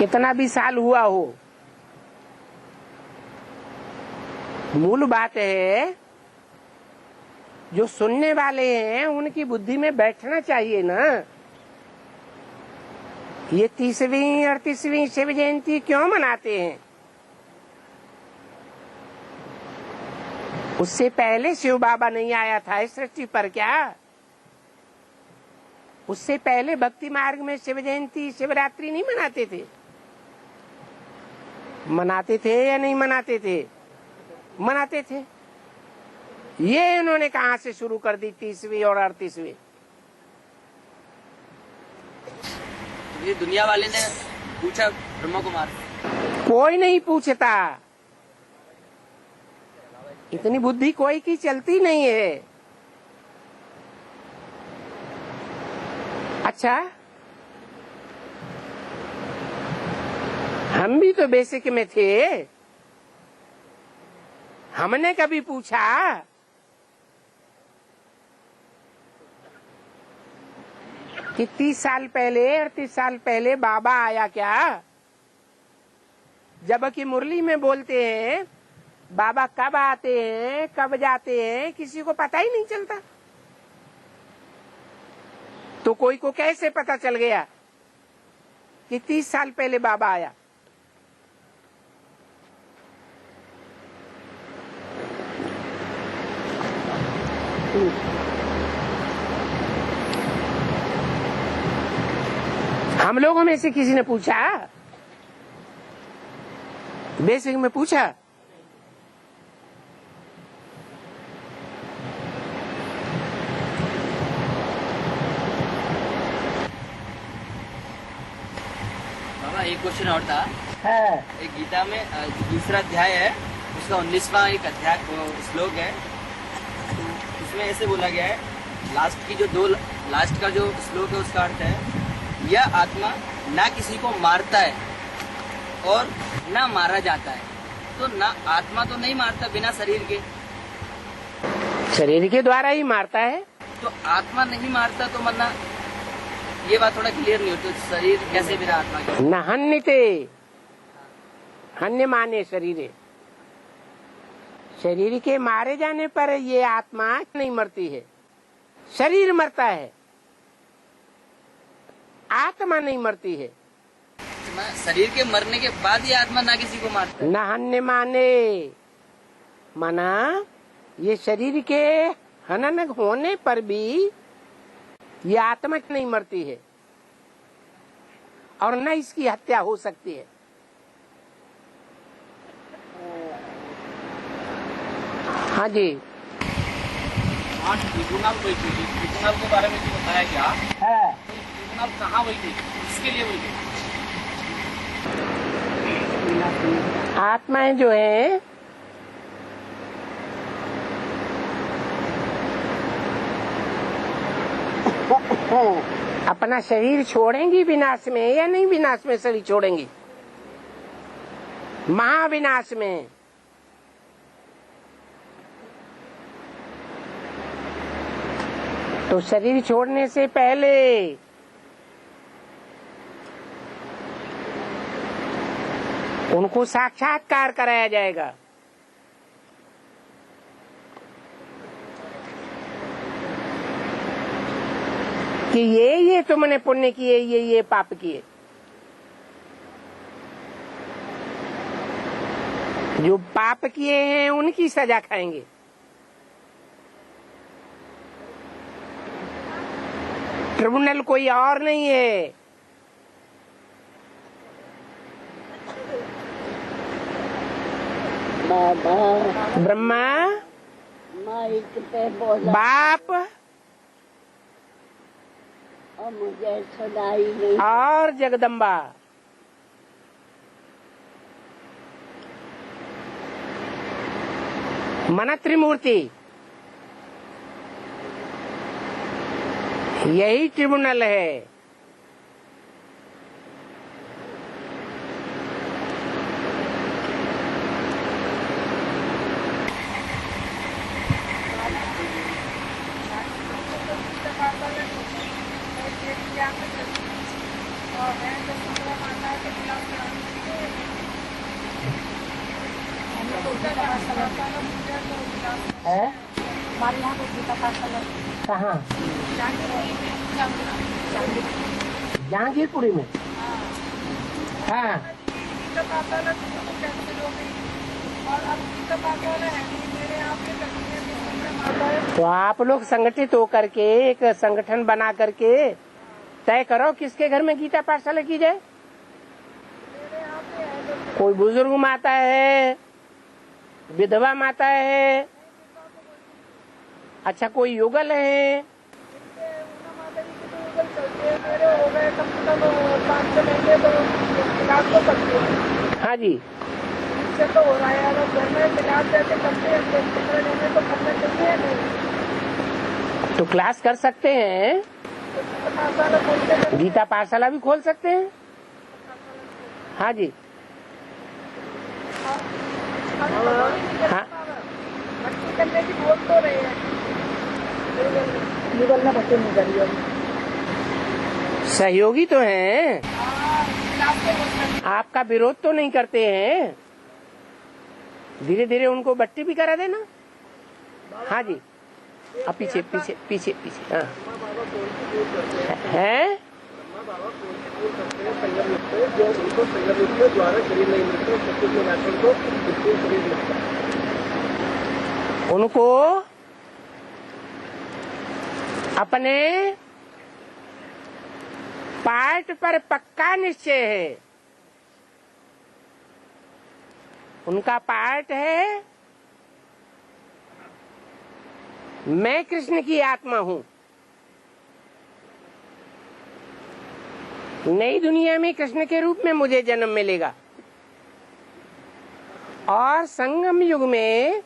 कितना भी साल हुआ हो, मूल बात है जो सुनने वाले हैं उनकी बुद्धि में बैठना चाहिए ना। ये 30वीं 38वीं शिव जयंती क्यों मनाते हैं? उससे पहले शिव बाबा नहीं आया था इस सृष्टि पर क्या? उससे पहले भक्ति मार्ग में शिव जयंती शिवरात्रि नहीं मनाते थे? मनाते थे या नहीं मनाते थे? मनाते थे। ये इन्होंने कहां से शुरू कर दी 30वीं और 38वीं? ये दुनिया वाले ने पूछा ब्रह्मा कुमार। कोई नहीं पूछता, इतनी बुद्धि कोई की चलती नहीं है। अच्छा, हम भी तो बेसिक में थे, हमने कभी पूछा कि 30 साल पहले 38 साल पहले बाबा आया क्या? जबकि मुरली में बोलते हैं बाबा कब आते हैं कब जाते हैं किसी को पता ही नहीं चलता। तो कोई को कैसे पता चल गया कि 30 साल पहले बाबा आया? हम लोगों में से किसी ने पूछा? बेसिक में पूछा? बाबा एक क्वेश्चन और था। है। एक गीता में दूसरा अध्याय है, उसका 19वां एक अध्याय श्लोक है। तो उसमें ऐसे बोला गया है, लास्ट का जो श्लोक है उसका अर्थ है, यह आत्मा ना किसी को मारता है और ना मारा जाता है। तो ना आत्मा तो नहीं मारता बिना शरीर के, शरीर के द्वारा ही मारता है। तो आत्मा नहीं मारता तो मरना, ये बात थोड़ा क्लियर नहीं होती। तो शरीर कैसे बिना आत्मा के? न हन्यते, हन्य माने शरीर, शरीर के मारे जाने पर ये आत्मा नहीं मरती है, शरीर मरता है, आत्मा नहीं मरती है। शरीर के मरने के बाद ये आत्मा ना किसी को मारता है। न हन्य माने माना ये शरीर के हनन होने पर भी ये आत्मा नहीं मरती है और न इसकी हत्या हो सकती है। हाँ जी। आज ट्रिब्यूनल हुई थी, ट्रिब्यूनल के बारे में जो बताया गया है, ट्रिब्यूनल कहाँ हुई थी, किसके लिए हुई थी? आत्माएं जो है अपना शरीर छोड़ेंगी विनाश में या नहीं? विनाश में शरीर छोड़ेंगी, महाविनाश में। तो शरीर छोड़ने से पहले उनको साक्षात्कार कराया जाएगा। कि ये तुमने पुण्य किए, ये पाप किए। जो पाप किए हैं उनकी सजा खाएंगे। ट्रिब्यूनल कोई और नहीं है, ब्रह्मा, बाप और मुझे सुनाई नहीं और जगदम्बा। मना त्रिमूर्ति, यही ट्रिब्यूनल है। और है हमारे यहाँ पे गीता पाठशाला कहाँ? जहांगीरपुरी में। हाँ तो आप लोग संगठित होकर के एक संगठन बना करके तय करो किसके घर में गीता पाठशाला की जाए। कोई बुजुर्ग माता है, विधवा माता है, अच्छा कोई युगल है। हाँ जी तो क्लास कर सकते हैं, गीता पाठशाला भी खोल सकते हैं। हाँ जी हाँ करने की बोल तो रहे हैं, निकलना बच्चे नहीं करिए। सहयोगी तो हैं, आपका विरोध तो नहीं करते हैं। धीरे धीरे उनको बट्टी भी करा देना। हाँ जी अब पीछे पीछे पीछे पीछे। हाँ है उनको अपने पाठ पर पक्का निश्चय है। उनका पाठ है मैं कृष्ण की आत्मा हूं, नई दुनिया में कृष्ण के रूप में मुझे जन्म मिलेगा और संगम युग में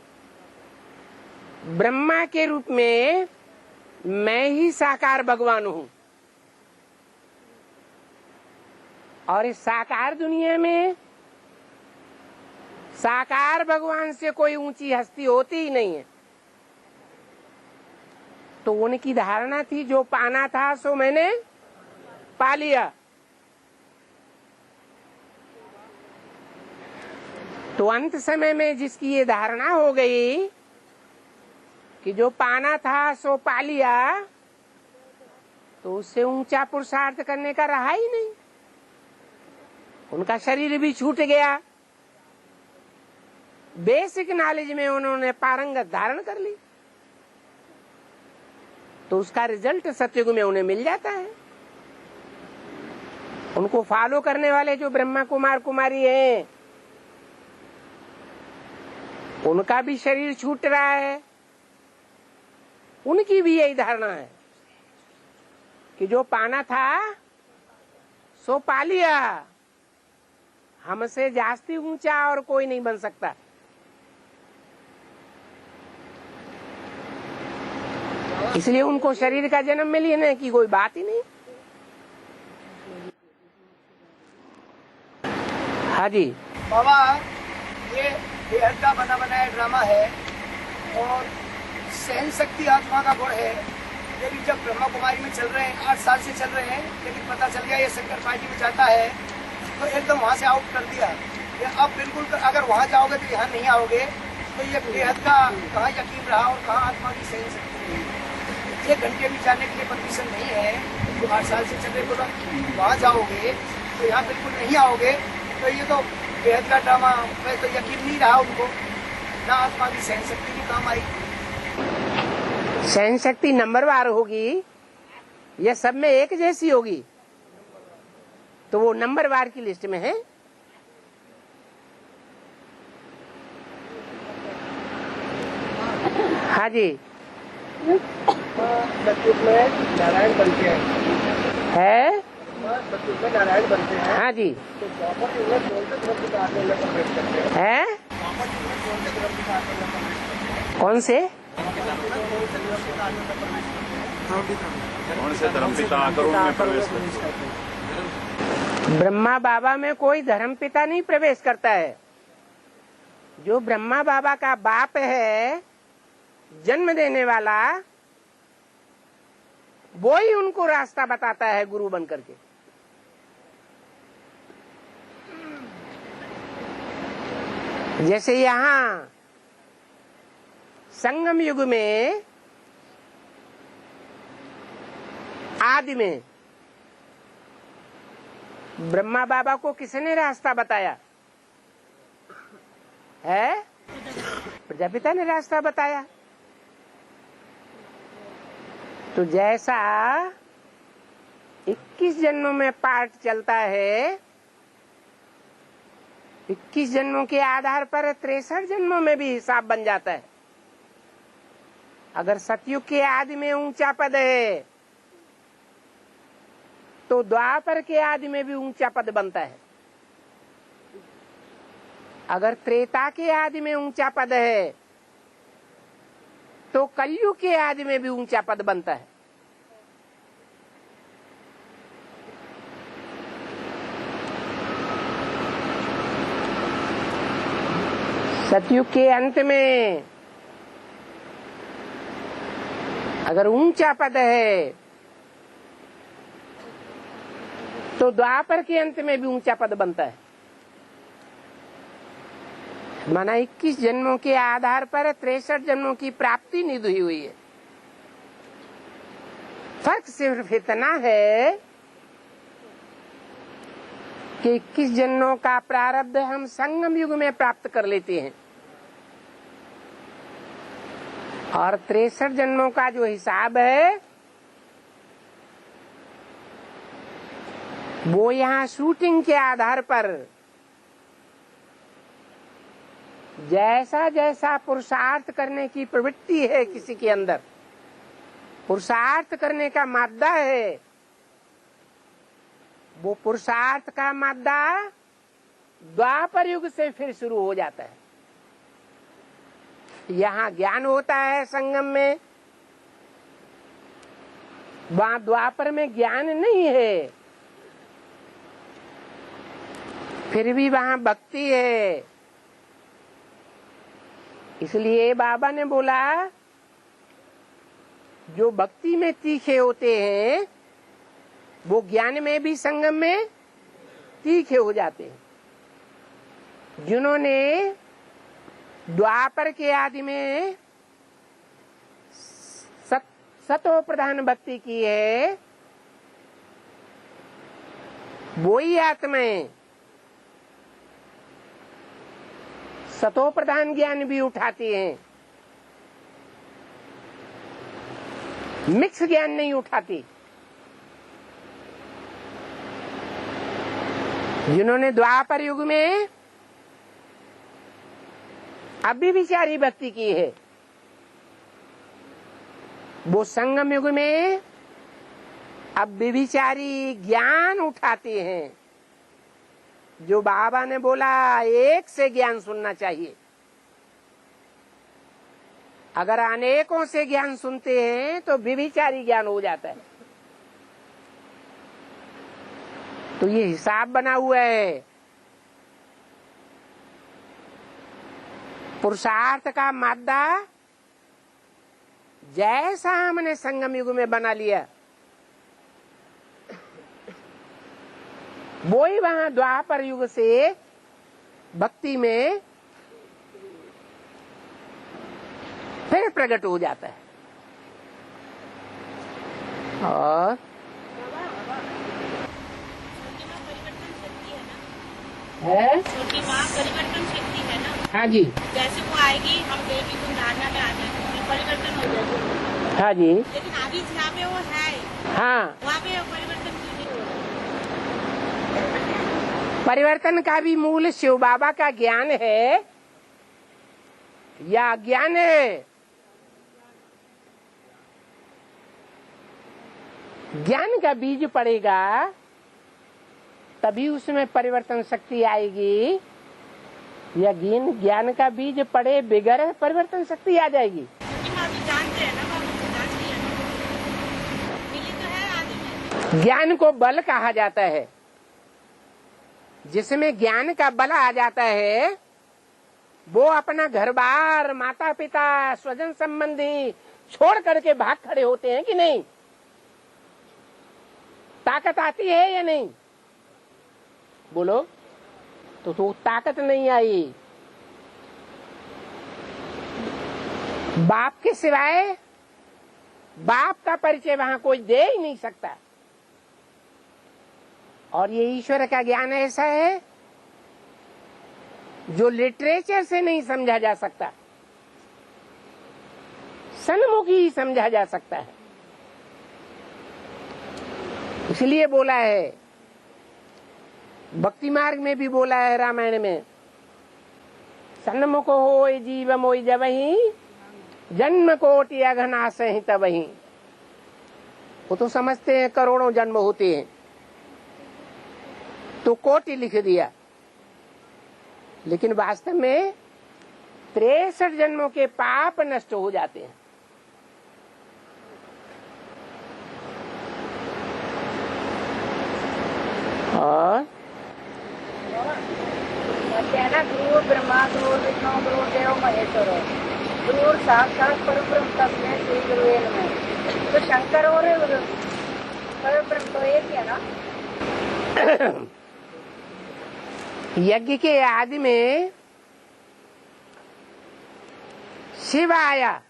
ब्रह्मा के रूप में मैं ही साकार भगवान हूं और इस साकार दुनिया में साकार भगवान से कोई ऊंची हस्ती होती ही नहीं है। तो उनकी धारणा थी जो पाना था सो मैंने पा लिया। तो अंत समय में जिसकी ये धारणा हो गई कि जो पाना था सो पा लिया, तो उससे ऊंचा पुरुषार्थ करने का रहा ही नहीं। उनका शरीर भी छूट गया, बेसिक नॉलेज में उन्होंने पारंगत धारण कर ली, तो उसका रिजल्ट सतयुग में उन्हें मिल जाता है। उनको फॉलो करने वाले जो ब्रह्मा कुमार कुमारी हैं, उनका भी शरीर छूट रहा है, उनकी भी यही धारणा है कि जो पाना था सो पा लिया, हमसे जास्ती ऊंचा और कोई नहीं बन सकता। इसलिए उनको शरीर का जन्म में लेने की कोई बात ही नहीं। हाँ जी बाबा, ये बेहद का बना बनाया ड्रामा है और सहन शक्ति आत्मा का गुण है। ये भी जब ब्रह्मा कुमारी में चल रहे हैं, 8 साल से चल रहे हैं, लेकिन पता चल गया ये शंकर पार्टी में जाता है तो एकदम वहाँ से आउट कर दिया। ये अब बिल्कुल अगर वहाँ जाओगे तो यहाँ नहीं आओगे। तो ये बेहद का कहाँ यकीन रहा और कहाँ आत्मा की सहन शक्ति रही। 1 घंटे भी जाने के लिए परमिशन नहीं है। तो 8 साल से चल रहे तो वहाँ जाओगे तो यहाँ बिल्कुल नहीं आओगे। तो ये तो बेहद का ड्रामा में तो यकीन नहीं रहा उनको, ना आत्मा की सहन शक्ति भी काम आई। सहन शक्ति नंबरवार होगी या सब में एक जैसी होगी, तो वो नंबरवार की लिस्ट में है। हाँ जी सतयुग में नारायण बनते है। सतयुग में नारायण बनते हैं। हाँ जी तो द्वापर युग में कौन से धर्म के आधार में प्रवेश करते हैं? है। द्वापर युग में कौन से धर्म के आधार में प्रवेश करते हैं? कौन से कौन से धर्मपिता आकर उनमें प्रवेश करते हैं? ब्रह्मा बाबा में कोई धर्म पिता नहीं प्रवेश करता है। जो ब्रह्मा बाबा का बाप है, जन्म देने वाला, वो ही उनको रास्ता बताता है गुरु बन करके। जैसे यहाँ संगम युग में आदि में ब्रह्मा बाबा को किसने रास्ता बताया है? प्रजापिता ने रास्ता बताया। तो जैसा 21 जन्मों में पाठ चलता है, 21 जन्मों के आधार पर 63 जन्मों में भी हिसाब बन जाता है। अगर सतयुग के आदि में ऊंचा पद है तो द्वापर के आदि में भी ऊंचा पद बनता है। अगर त्रेता के आदि में ऊंचा पद है तो कलयुग के आदि में भी ऊंचा पद बनता है। सतयुग के अंत में अगर ऊंचा पद है तो द्वापर के अंत में भी ऊंचा पद बनता है। माना 21 जन्मों के आधार पर 63 जन्मों की प्राप्ति निधि हुई है। फर्क सिर्फ इतना है कि 21 जन्मों का प्रारब्ध हम संगम युग में प्राप्त कर लेते हैं और 63 जन्मों का जो हिसाब है वो यहाँ शूटिंग के आधार पर जैसा जैसा पुरुषार्थ करने की प्रवृत्ति है किसी के अंदर, पुरुषार्थ करने का मादा है, वो पुरुषार्थ का मादा द्वापर युग से फिर शुरू हो जाता है। यहाँ ज्ञान होता है संगम में, वहां द्वापर में ज्ञान नहीं है, फिर भी वहां भक्ति है। इसलिए बाबा ने बोला जो भक्ति में तीखे होते हैं वो ज्ञान में भी संगम में तीखे हो जाते हैं। जिन्होंने द्वापर के आदि में सतो प्रधान भक्ति की है वो ही आत्माएं सतो प्रधान ज्ञान भी उठाती हैं, मिक्स ज्ञान नहीं उठाती। जिन्होंने द्वापर युग में अभिविचारी भक्ति की है वो संगम युग में अभिविचारी ज्ञान उठाते हैं। जो बाबा ने बोला एक से ज्ञान सुनना चाहिए, अगर अनेकों से ज्ञान सुनते हैं तो विविचारी ज्ञान हो जाता है। तो ये हिसाब बना हुआ है। पुरुषार्थ का मादा जैसा हमने संगम युग में बना लिया वो ही वहां द्वापर युग से भक्ति में फिर प्रकट हो जाता है। और है छोटी माँ परिवर्तन शक्ति है ना। हाँ जी, जैसे वो आएगी हम देवी को धारणा में आ जाएंगे, परिवर्तन हो जाएगा। हाँ जी, लेकिन अभी जहाँ पे वो है हाँ, वहाँ पे परिवर्तन क्यों नहीं हो रहा? परिवर्तन का भी मूल शिव बाबा का ज्ञान है या अज्ञान है? ज्ञान का बीज पड़ेगा तभी उसमें परिवर्तन शक्ति आएगी, या ज्ञान का बीज पड़े बगैर परिवर्तन शक्ति आ जाएगी? क्योंकि हम अभी जानते हैं ना, बाबू जानते हैं ना, मिली तो है आदमी में। ज्ञान को बल कहा जाता है। जिसमें ज्ञान का बल आ जाता है वो अपना घर बार माता पिता स्वजन संबंधी छोड़ करके भाग खड़े होते हैं कि नहीं? ताकत आती है या नहीं? बोलो। तो ताकत नहीं आई बाप के सिवाय बाप का परिचय वहां कोई दे ही नहीं सकता। और ये ईश्वर का ज्ञान ऐसा है जो लिटरेचर से नहीं समझा जा सकता, सन्मुखी ही समझा जा सकता है। इसलिए बोला है, भक्ति मार्ग में भी बोला है, रामायण में, सन्मुख होय जीव मोय जबहि, जन्म कोटि अघनाश ही तबहि। वो तो समझते हैं करोड़ों जन्म होते हैं, तो कोटि लिख दिया, लेकिन वास्तव में 63 जन्मों के पाप नष्ट हो जाते हैं। और गुरु ब्रह्मा गुरु विष्णु गुरु देव महेश्वर, गुरु साक्षात परब्रह्म तस्मै श्री गुरुवे नमः। तो शंकर और परब्रह्म तो एक है ना। यज्ञ के आदि में शिव आया,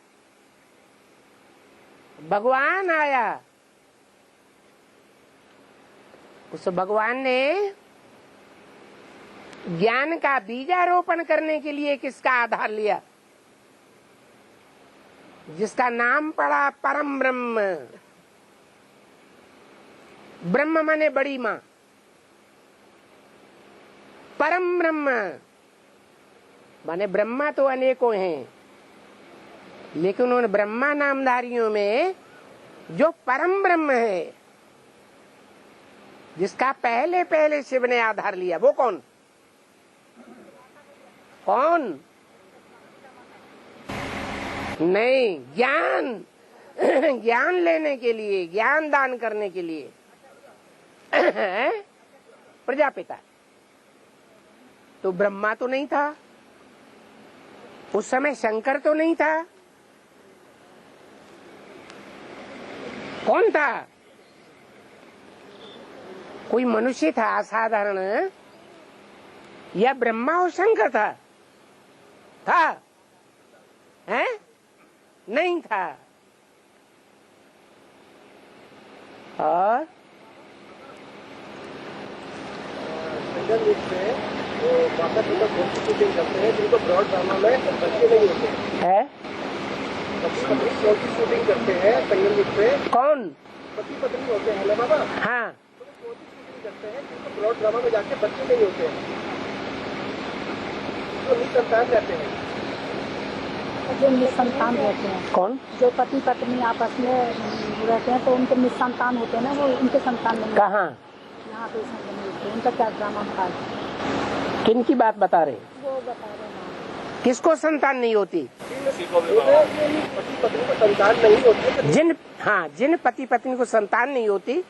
भगवान आया। उस भगवान ने ज्ञान का बीजारोपण करने के लिए किसका आधार लिया? जिसका नाम पड़ा परम ब्रह्म। ब्रह्म माने बड़ी माँ, परम ब्रह्म माने ब्रह्मा तो अनेकों हैं, लेकिन उन ब्रह्मा नामधारियों में जो परम ब्रह्म है, जिसका पहले पहले शिव ने आधार लिया, वो कौन? कौन? नहीं, ज्ञान ज्ञान लेने के लिए, ज्ञान दान करने के लिए प्रजापिता। तो ब्रह्मा तो नहीं था उस समय, शंकर तो नहीं था, कौन था? कोई मनुष्य था असाधारण, या ब्रह्मा और शंकर था? हैं? नहीं था। और माता पिता फोटो शूटिंग करते हैं जिनको ब्रॉड ड्रामा में बच्चे नहीं होते है? पति पत्नी फोटो शूटिंग करते हैं संगम युग पे। कौन? पति पत्नी होते हैं ना बाबा, हाँ, तो फोटो शूटिंग करते हैं जिनको ब्रॉड ड्रामा में जाके बच्चे नहीं होते हैं, जो निसंतान रहते हैं। जो निसंतान रहते हैं, कौन? जो पति पत्नी आपस में रहते हैं तो उनके निसंतान होते हैं ना, वो उनके संतान नहीं। कहाँ? यहाँ पे संतान नहीं होते, उनका क्या ड्रामा था? किन की बात बता रहे? वो बता रहे हैं। किसको संतान नहीं होती? पति पत्नी को संतान नहीं होती। जिन पति पत्नी को संतान नहीं होती,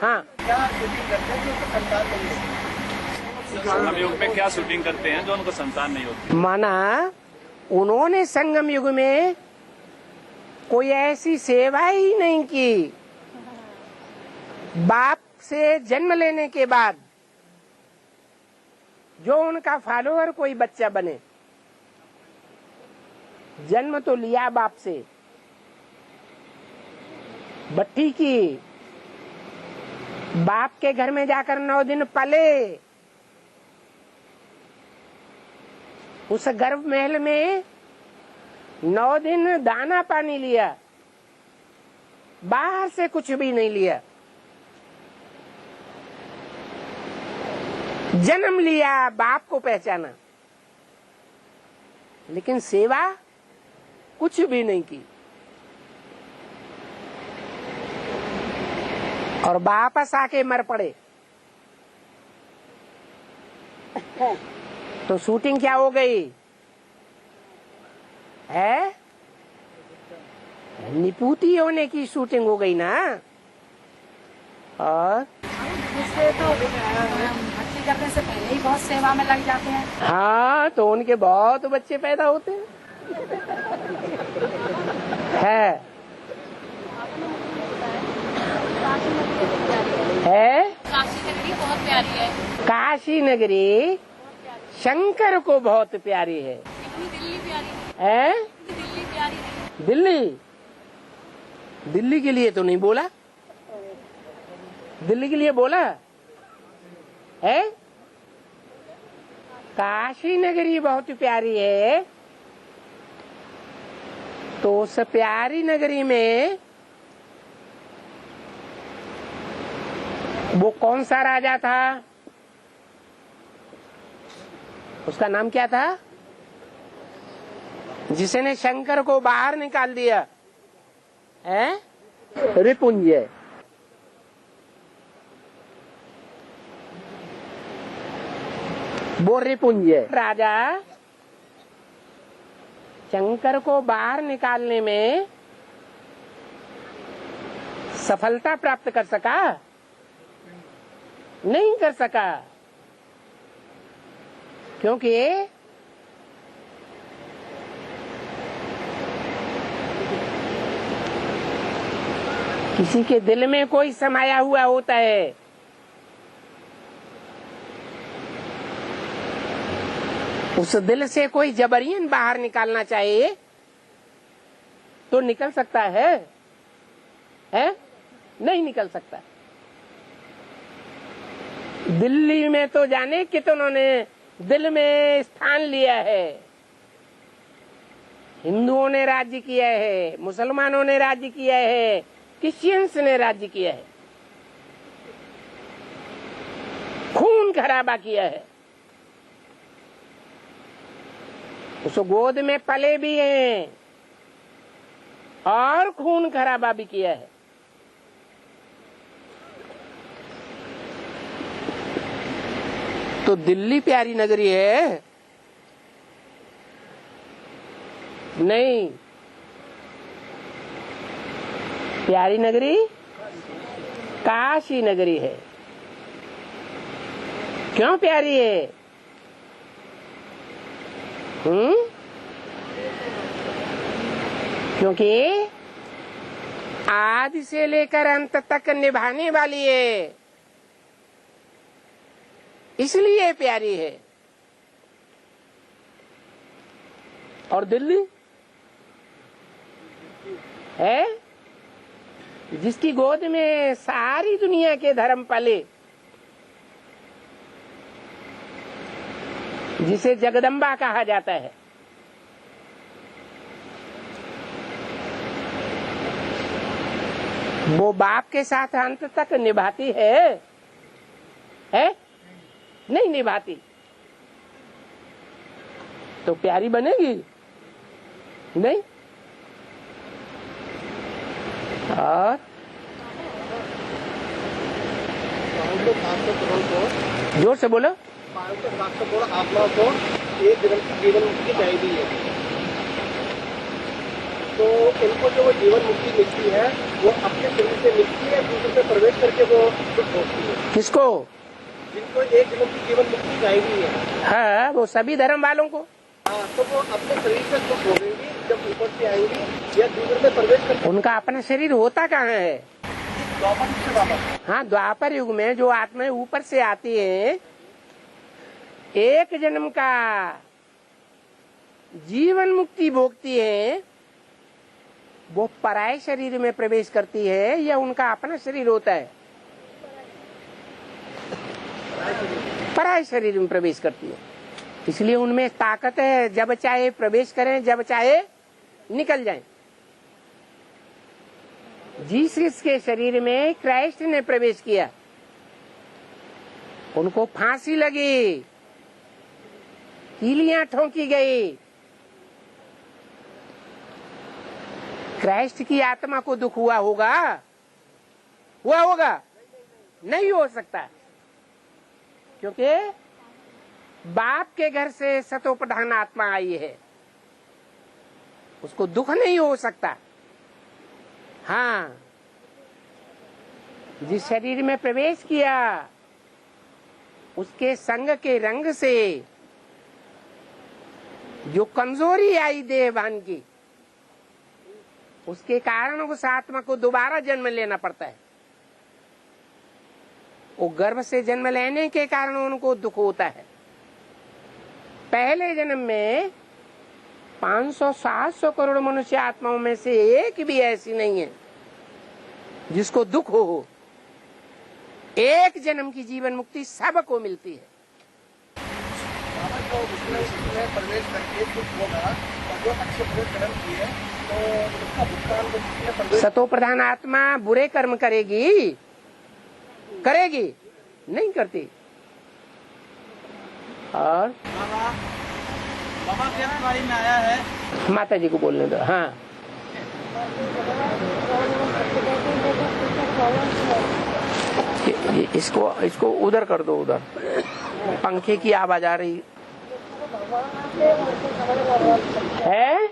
हाँ, क्या शूटिंग करते हैं जो उनको संतान नहीं होती? संगम युग में क्या शूटिंग करते हैं जो उनको संतान नहीं होती? माना उन्होंने संगम युग में कोई ऐसी सेवा ही नहीं की। बाप से जन्म लेने के बाद जो उनका फॉलोअर कोई बच्चा बने, जन्म तो लिया बाप से, बट्टी की, बाप के घर में जाकर 9 दिन पले, उस गर्भ महल में 9 दिन दाना पानी लिया, बाहर से कुछ भी नहीं लिया, जन्म लिया, बाप को पहचाना, लेकिन सेवा कुछ भी नहीं की। और वापस आके मर पड़े। तो शूटिंग क्या हो गई है? निपुती होने की शूटिंग हो गई ना। और जिससे तो भक्ति करने से पहले ही बहुत सेवा में लग जाते हैं। हाँ, तो उनके बहुत बच्चे पैदा होते हैं। है काशी नगरी बहुत प्यारी है। काशी नगरी शंकर को बहुत प्यारी है। इतनी दिल्ली प्यारी है? दिल्ली प्यारी दिल्ली, दिल्ली के लिए तो नहीं बोला, दिल्ली के लिए बोला है। काशी नगरी बहुत प्यारी है, तो उस प्यारी नगरी में वो कौन सा राजा था, उसका नाम क्या था, जिसने शंकर को बाहर निकाल दिया है? रिपुंजय। वो रिपुंजय राजा शंकर को बाहर निकालने में सफलता प्राप्त कर सका? नहीं कर सका, क्योंकि किसी के दिल में कोई समाया हुआ होता है, उस दिल से कोई जबरियन बाहर निकालना चाहिए तो निकल सकता है? नहीं निकल सकता। दिल्ली में तो जाने कितनों ने दिल में स्थान लिया है। हिंदुओं ने राज्य किया है, मुसलमानों ने राज्य किया है, क्रिश्चियंस ने राज्य किया है, खून खराबा किया है। उस गोद में पले भी हैं और खून खराबा भी किया है। तो दिल्ली प्यारी नगरी है? नहीं, प्यारी नगरी काशी नगरी है। क्यों प्यारी है? क्योंकि आदि से लेकर अंत तक निभाने वाली है, इसलिए प्यारी है। और दिल्ली है जिसकी गोद में सारी दुनिया के धर्म पले, जिसे जगदम्बा कहा जाता है। वो बाप के साथ अंत तक निभाती है? नहीं निभाती, तो प्यारी बनेगी नहीं। और जोर से बोलो। आत्मा को एक जीवन मुक्ति चाहिए है, तो इनको जो वो जीवन मुक्ति मिलती है वो अपने शरीर से मिलती है, दूसरे में प्रवेश करके वो दुख होती है। किसको? जिनको एक जन्म की जीवन मुक्ति चाहिए है। हाँ, वो सभी धर्म वालों को। हाँ, तो वो अपने शरीर से दुख भोगेंगी जब ऊपर से आएंगी या दूसरे में प्रवेश करके। उनका अपना शरीर होता कहाँ है? द्वापर युग से वापस। हाँ, द्वापर युग में जो आत्माएं ऊपर से आती है, एक जन्म का जीवन मुक्ति भोगती है, वो पराये शरीर में प्रवेश करती है या उनका अपना शरीर होता है? पराये शरीर में प्रवेश करती है। इसलिए उनमें ताकत है, जब चाहे प्रवेश करें, जब चाहे निकल जाएं। जीसस के शरीर में क्राइस्ट ने प्रवेश किया, उनको फांसी लगी, कीलियां ठोंकी गई। क्राइस्ट की आत्मा को दुख हुआ होगा? हुआ होगा? नहीं हो सकता, क्योंकि बाप के घर से सतोप्रधान आत्मा आई है, उसको दुख नहीं हो सकता। हाँ, जिस शरीर में प्रवेश किया उसके संग के रंग से जो कमजोरी आई देहभान की, उसके कारण उस आत्मा को दोबारा जन्म लेना पड़ता है। वो गर्भ से जन्म लेने के कारण उनको दुख होता है। पहले जन्म में 500-700 करोड़ मनुष्य आत्माओं में से एक भी ऐसी नहीं है जिसको दुख हो। एक जन्म की जीवन मुक्ति सबको मिलती है। जो उसमें प्रवेश करके दुख होगा और जो अच्छे बुरे कर्म किए तो उसका भुगतान वो जिसमें प्रवेश सतो प्रधान आत्मा बुरे कर्म करेगी? नहीं करती। और बाबा व्यक्तवाणी में आया है, माता जी को बोलने दो। हाँ, इसको उधर कर दो, उधर पंखे की आवाज आ रही है।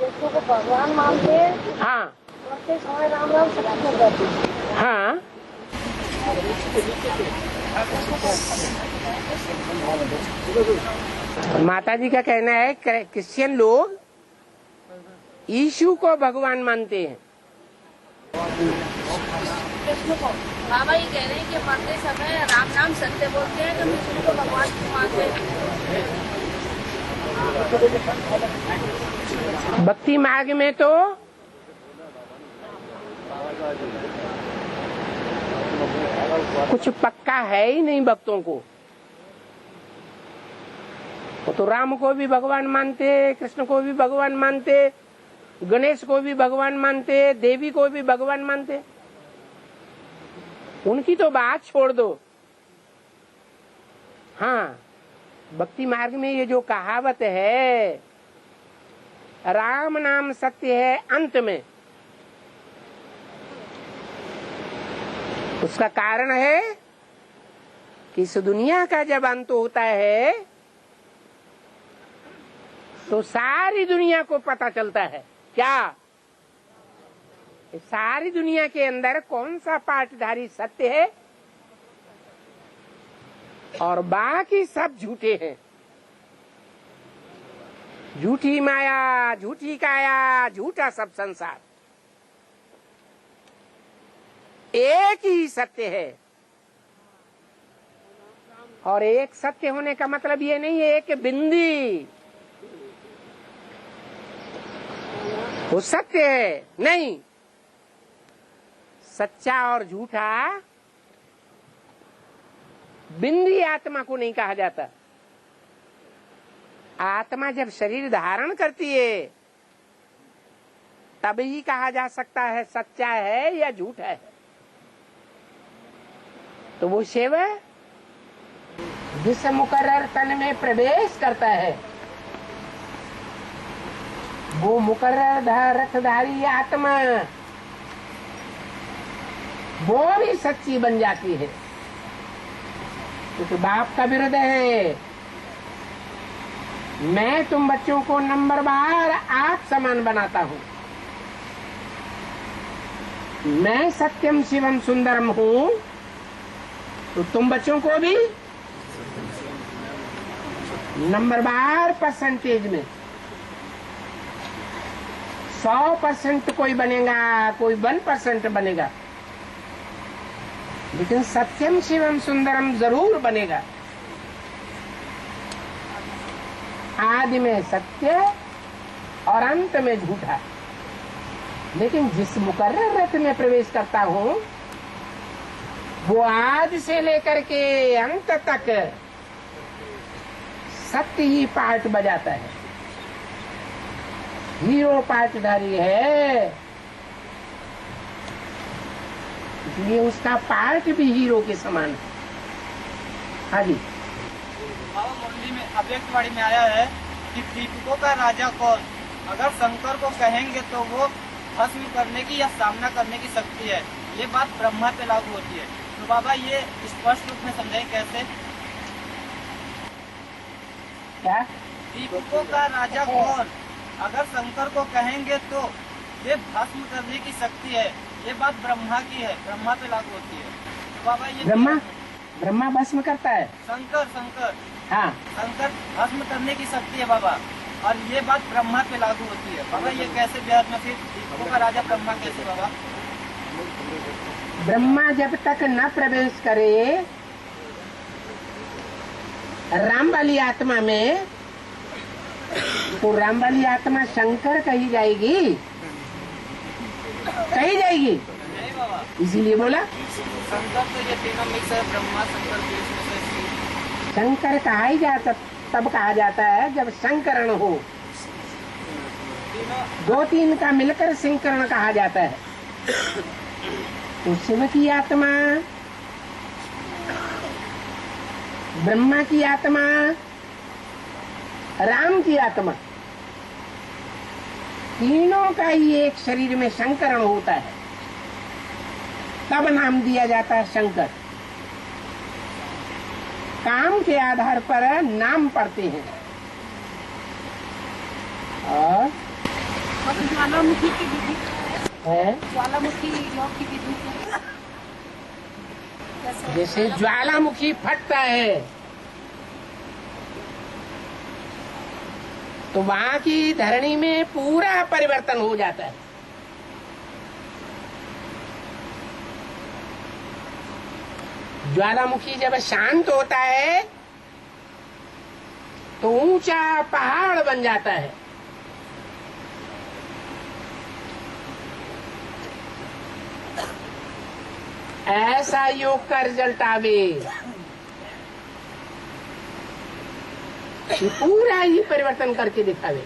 जिसको भगवान मानते हैं, हाँ करते समय राम राम सब करते हैं। हाँ, माता जी का कहना है क्रिश्चियन लोग यीशु को भगवान मानते हैं। बाबा ये कह रहे हैं कि मरते समय राम नाम सत्य बोलते हैं, तो विष्णु को भगवान को मानते हैं। भक्ति मार्ग में तो कुछ पक्का है ही नहीं भक्तों को। वो तो राम को भी भगवान मानते, कृष्ण को भी भगवान मानते, गणेश को भी भगवान मानते, देवी को भी भगवान मानते। उनकी तो बात छोड़ दो। हाँ, भक्ति मार्ग में ये जो कहावत है, राम नाम सत्य है अंत में, उसका कारण है कि इस दुनिया का जब अंत होता है तो सारी दुनिया को पता चलता है क्या सारी दुनिया के अंदर कौन सा पाठधारी सत्य है और बाकी सब झूठे हैं। झूठी माया, झूठी काया, झूठा सब संसार। एक ही सत्य है। और एक सत्य होने का मतलब ये नहीं है एक बिंदी वो सत्य है, नहीं। सच्चा और झूठा बिंदी आत्मा को नहीं कहा जाता। आत्मा जब शरीर धारण करती है तब ही कहा जा सकता है सच्चा है या झूठा है। तो वो शिव जिस मुकर्रर तन में प्रवेश करता है वो मुकर्रर रथधारी आत्मा वो भी सच्ची बन जाती है, क्योंकि बाप का विरुद्ध है। मैं तुम बच्चों को नंबरवार आप समान बनाता हूँ। मैं सत्यम शिवम सुंदरम हूँ तो तुम बच्चों को भी नंबरवार परसेंटेज में 100% कोई बनेगा, कोई 1% बनेगा, लेकिन सत्यम शिवम सुंदरम जरूर बनेगा। आदि में सत्य और अंत में झूठा। लेकिन जिस मुकर्रर रथ में प्रवेश करता हूँ वो आज से लेकर के अंत तक सत्य ही पार्ट बजाता है। हीरो पार्टधारी है, इसलिए उसका पार्ट भी हीरो के समान है। हाँ जी। बाबा मुरली में अव्यक्तवाणी में आया है कि दीपकों का राजा कौन? अगर शंकर को कहेंगे तो वो भस्म करने की या सामना करने की शक्ति है। ये बात ब्रह्मा पे लागू होती है। तो बाबा ये स्पष्ट रूप में समझाएं कैसे? क्या? दीपकों का राजा कौन? अगर शंकर को कहेंगे तो ये भस्म करने की शक्ति है। ये बात ब्रह्मा की है, ब्रह्मा पे लागू होती है। तो बाबा ये ब्रह्मा भस्म करता है। शंकर हाँ, शंकर भस्म करने की शक्ति है बाबा, और ये बात ब्रह्मा पे लागू होती है। बाबा ये कैसे बेहद में फिर दीपकों का राजा ब्रह्मा कैसे बाबा? ब्रह्मा जब तक न प्रवेश करे राम वाली आत्मा में तो राम वाली आत्मा शंकर कही जाएगी, कही जाएगी। नहीं बाबा, इसीलिए बोला शंकर तो ये तीनों मिक्स है, ब्रह्मा शंकर के इसमें से शिव। शंकर कहा ही जाता, तब कहा जाता है जब संकरण हो। तीनों दो तीन का मिलकर संकरण कहा जाता है। तो शिव की आत्मा, ब्रह्मा की आत्मा, राम की आत्मा, तीनों का ही एक शरीर में संकरण होता है, तब नाम दिया जाता है शंकर। काम के आधार पर नाम पढ़ते हैं। और ज्वालामुखी की विधि है ज्वालामुखी योग की विधि कैसे? जैसे ज्वालामुखी फटता है तो वहां की धरणी में पूरा परिवर्तन हो जाता है। ज्वालामुखी जब शांत होता है तो ऊंचा पहाड़ बन जाता है। ऐसा योग का रिजल्ट आवे कि पूरा ही परिवर्तन करके दिखावे।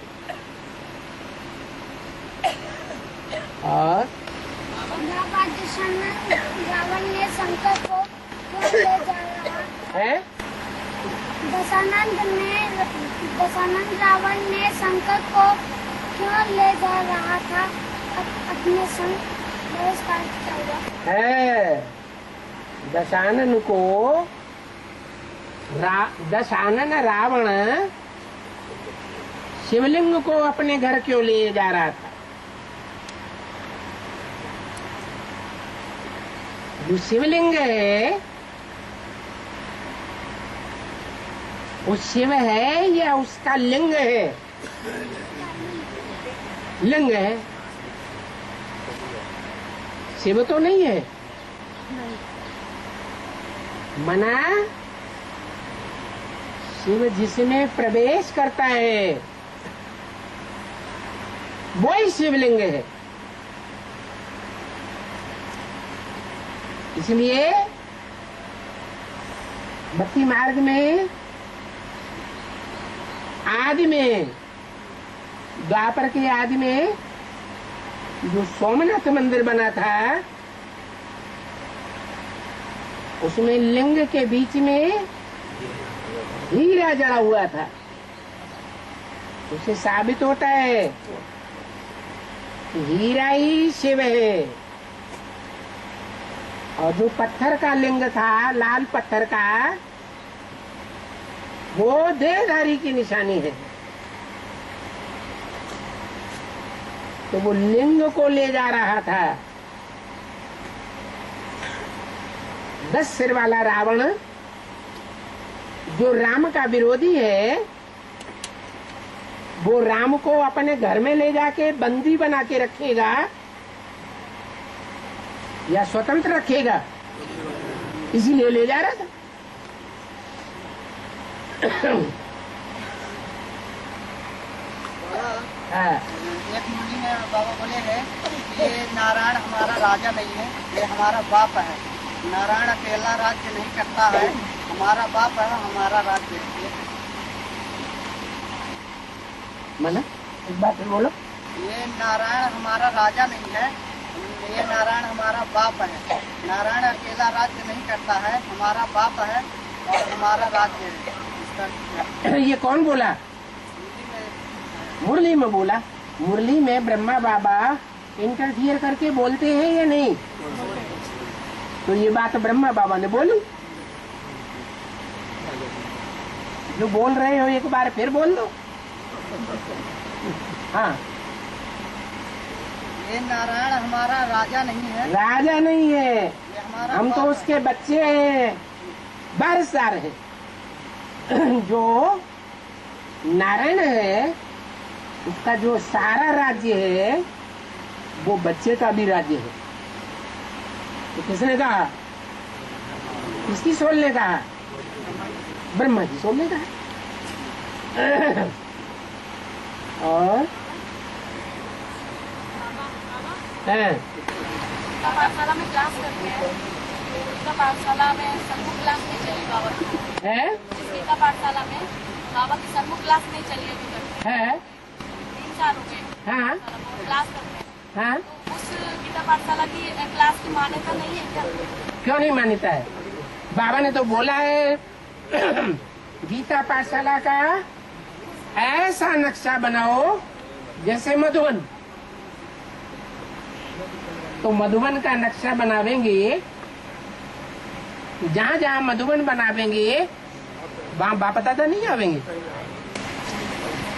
और रावण ने शंकर को क्यों ले जा रहा है दशानंद रावण ने शंकर को क्यों ले जा रहा था अपने संग बहिष्कार किया हुआ है दशानन को दशानन रावण शिवलिंग को अपने घर क्यों ले जा रहा था? जो शिवलिंग है वो शिव है या उसका लिंग है? लिंग है, शिव तो नहीं है। मना शिव जिसमें प्रवेश करता है वो ही शिवलिंग है। इसलिए भक्ति मार्ग में आदि में, द्वापर के आदि में जो सोमनाथ मंदिर बना था उसमें लिंग के बीच में हीरा जड़ा हुआ था। उससे साबित होता है कि हीरा ही शिव है। और जो पत्थर का लिंग था, लाल पत्थर का, वो देहधारी की निशानी है। तो वो लिंग को ले जा रहा था। 10 सिर वाला रावण जो राम का विरोधी है, वो राम को अपने घर में ले जाके बंदी बना के रखेगा या स्वतंत्र रखेगा, इसीलिए ले जा रहा था। हाँ। एक मुनि में बाबा बोले हैं कि ये नारायण हमारा राजा नहीं है, ये हमारा बाप है। नारायण अकेला राज्य नहीं करता है, हमारा बाप है, हमारा राज्य है। मना एक बात बोलो। ये नारायण हमारा राजा नहीं है, ये नारायण हमारा बाप है। नारायण अकेला राज्य नहीं करता है, हमारा बाप है और हमारा राज्य है। इसका ये कौन बोला? मुरली में बोला। मुरली में ब्रह्मा बाबा इंटरफियर करके बोलते हैं या नहीं? तो ये बात ब्रह्मा बाबा ने बोली। जो बोल रहे हो एक बार फिर बोल दो। हाँ, ये नारायण हमारा राजा नहीं है, राजा नहीं है, ये हमारा हम तो बाप उसके बच्चे हैं, वारिसदार हैं। जो नारायण है उसका जो सारा राज्य है वो बच्चे का भी राज्य है। तो किसने कहा? किसकी सोल ने कहा? ब्रह्मा की सोल ने कहा। और है गीता पाठशाला में क्लास करते हैं। गीता पाठशाला में सन्मुख क्लास नहीं चली बाबा की। है गीता पाठशाला में बाबा की सन्मुख क्लास नहीं चली अभी तक। है 3 साल हो गए हाँ क्लास करते हैं। हाँ तो उस गीता पाठशाला की क्लास की मान्यता नहीं है क्या? क्यों नहीं मान्यता है? बाबा ने तो बोला है गीता पाठशाला का ऐसा नक्शा बनाओ जैसे मधुबन। तो मधुबन का नक्शा बनावेंगे, जहाँ जहाँ मधुबन बनावेंगे वहाँ बापदादा नहीं आवेंगे।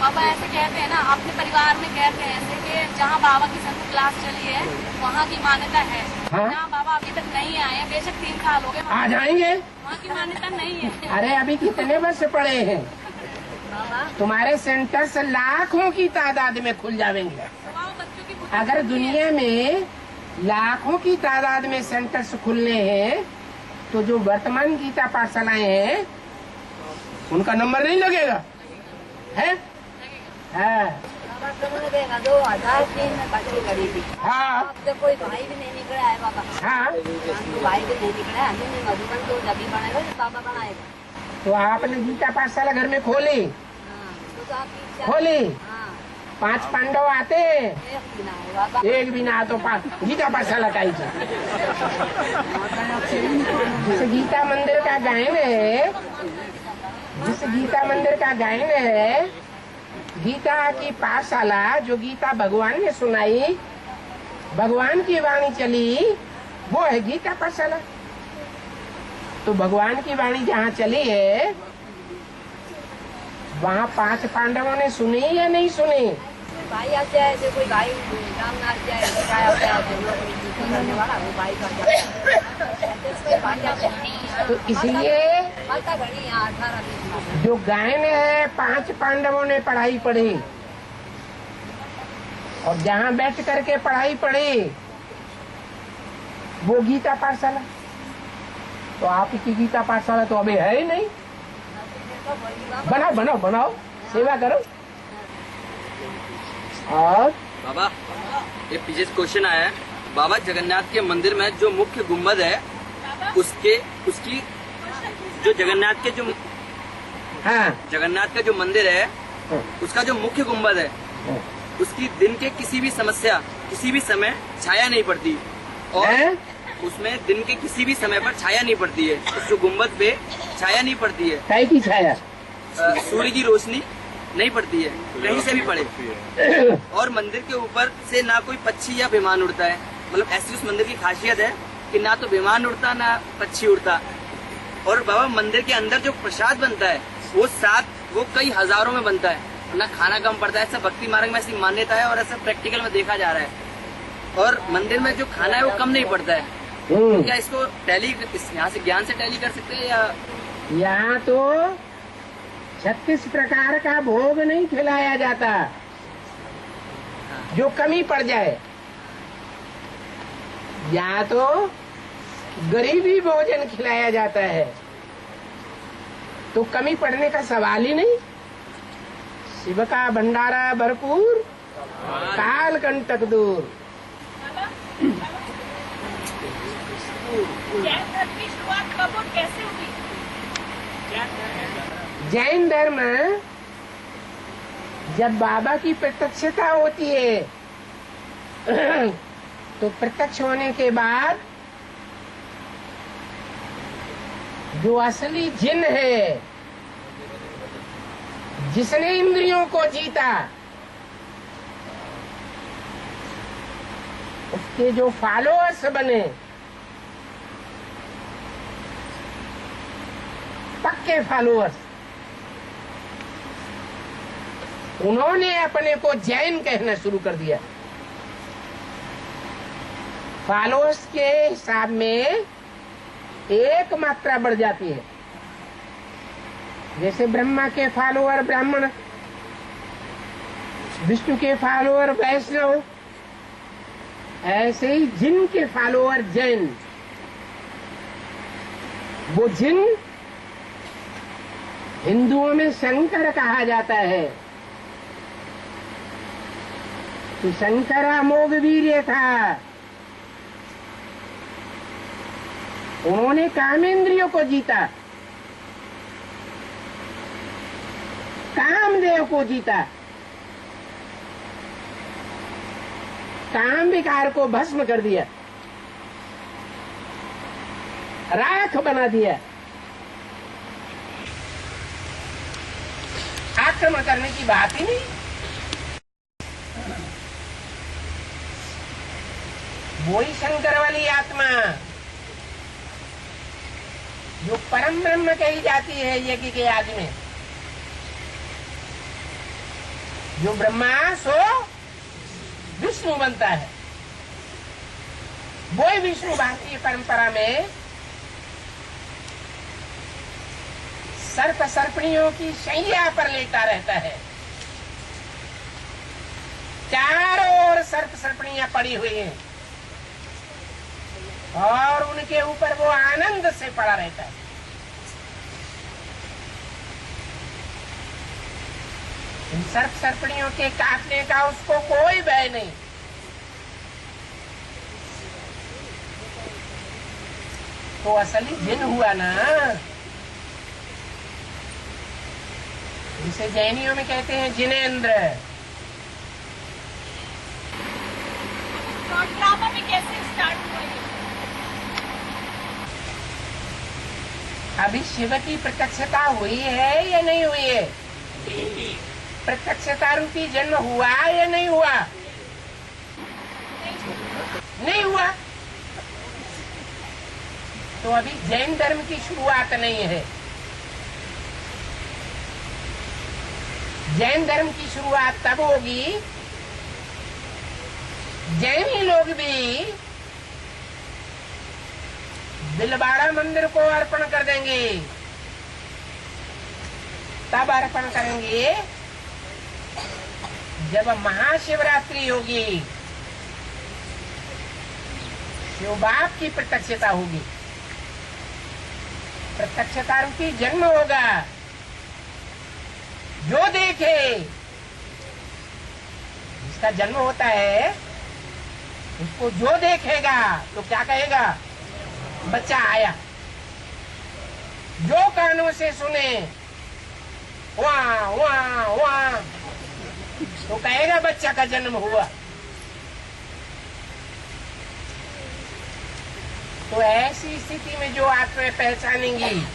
बाबा ऐसे कहते हैं ना, अपने परिवार में कहते हैं ऐसे कि जहाँ बाबा की सन्मुख क्लास चली है वहाँ की मान्यता है। हाँ? जहाँ बाबा अभी तक नहीं आए हैं, बेशक 3 साल हो गए, आ जाएंगे। वहाँ की मान्यता नहीं है। अरे अभी कितने वर्ष पड़े हैं? बाबा तुम्हारे सेंटर से लाखों की तादाद में खुल जाएंगे। बाबा बच्चों की अगर दुनिया में लाखों की तादाद में सेंटर्स खुलने हैं तो जो वर्तमान गीता पाठशालाएं हैं उनका नंबर नहीं लगेगा है? हाँ 2003 में बच्ची लड़ी थी। हाँ अब तो कोई भाई भी नहीं निकला है बाबा। हाँ तो भाई भी नहीं निकला है। हमें नहीं मधुबन तो जब बनाएगा तो बाबा बनाएगा। तो आपने गीता पाठशाला घर में खोली हाँ, तो आपकी इच्छा। खोली हाँ 5 पांडव आते हैं, एक भी ना है बाबा। एक भी ना तो गीता पाठशाला का ही जिस गीता मंदिर का गायन है, जिस गीता मंदिर का गायन है, गीता की पाठशाला जो गीता भगवान ने सुनाई, भगवान की वाणी चली, वो है गीता पाठशाला। तो भगवान की वाणी जहाँ चली है वहाँ 5 पांडवों ने सुनी या नहीं सुनी? भाई आ जाए तो कोई भाई काम ना जाए तो क्या होता है तो करने वाला वो भाई का जाए। तो इसलिए माता घड़ी यहाँ 18-20 जो गायन है 5 पांडवों ने पढ़ाई पढ़ी और जहाँ बैठ करके पढ़ाई पढ़ी वो गीता पाठशाला। तो आपकी गीता पाठशाला तो अभी है ही नहीं। बनाओ बनाओ बनाओ, सेवा करो। और बाबा ये पीछे क्वेश्चन आया है, बाबा जगन्नाथ के मंदिर में जो मुख्य गुम्बद है उसकी जो जगन्नाथ के जो हाँ जगन्नाथ का जो मंदिर है उसका जो मुख्य गुम्बद है उसकी दिन के किसी भी समस्या किसी भी समय छाया नहीं पड़ती और है? उसमें दिन के किसी भी समय पर छाया नहीं पड़ती है। उस जो गुम्बद पे छाया नहीं पड़ती है, काय की छाया? सूर्य की रोशनी नहीं पड़ती है कहीं से भी पड़े। और मंदिर के ऊपर से ना कोई पक्षी या विमान उड़ता है। मतलब ऐसी उस मंदिर की खासियत है कि ना तो विमान उड़ता ना पक्षी उड़ता। और बाबा मंदिर के अंदर जो प्रसाद बनता है वो कई हजारों में बनता है, ना खाना कम पड़ता है। ऐसा भक्ति मार्ग में ऐसी मान्यता है और ऐसा प्रैक्टिकल में देखा जा रहा है। और मंदिर में जो खाना है वो कम नहीं पड़ता है। क्या इसको टैली यहाँ से ज्ञान से टैली कर सकते हैं या? यहाँ तो 36 प्रकार का भोग नहीं खिलाया जाता जो कमी पड़ जाए। यहाँ तो गरीबी भोजन खिलाया जाता है, तो कमी पड़ने का सवाल ही नहीं। शिव का भंडारा भरपूर, काल कंटक दूर। जैन धर्म की शुरुआत कब और कैसे हुई? जैन धर्म जब बाबा की प्रत्यक्षता होती है तो प्रत्यक्ष होने के बाद जो असली जिन है, जिसने इंद्रियों को जीता, उसके जो फॉलोअर्स बने, पक्के फॉलोअर्स, उन्होंने अपने को जैन कहना शुरू कर दिया। फॉलोअर्स के हिसाब में एक मात्रा बढ़ जाती है। जैसे ब्रह्मा के फॉलोअर ब्राह्मण, विष्णु के फॉलोअर वैष्णव, ऐसे ही जिन के फॉलोअर जैन। वो जिन हिंदुओं में शंकर कहा जाता है तो शंकर अमोघ वीर्य था। उन्होंने कामेंद्रियों को जीता, कामदेव को जीता, काम विकार को भस्म कर दिया, राख बना दिया। आक्रमण करने की बात ही नहीं। वही शंकर वाली आत्मा जो परम ब्रह्म कही जाती है यज्ञ के आदि में, जो ब्रह्मा सो विष्णु बनता है, वही विष्णु भारतीय परंपरा में सर्प सर्पणियों की शैया पर लेटा रहता है। चारों ओर सर्प सर्पणियां पड़ी हुई हैं और उनके ऊपर वो आनंद से पड़ा रहता है। इन सर्प सर्पणियों के काटने का उसको कोई भय नहीं। तो असली जिन हुआ ना, जिसे जैनियों में कहते हैं जिनेंद्र। तो ड्रामा में कैसे स्टार्ट हुआ ये? अभी शिव की प्रत्यक्षता हुई है या नहीं हुई है? प्रत्यक्षता रूपी जन्म हुआ या नहीं हुआ? नहीं हुआ। तो अभी जैन धर्म की शुरुआत नहीं है। जैन धर्म की शुरुआत तब होगी जैनी लोग भी बिलबाड़ा मंदिर को अर्पण कर देंगे। तब अर्पण करेंगे जब महाशिवरात्रि होगी, शिव बाप की प्रत्यक्षता होगी, प्रत्यक्षता रूपी जन्म होगा। जो देखे, जिसका जन्म होता है उसको जो देखेगा तो क्या कहेगा? बच्चा आया। जो कानों से सुने वहाँ वहाँ वहाँ तो कहेगा बच्चा का जन्म हुआ। तो ऐसी स्थिति में जो आत्माएं पहचानेंगी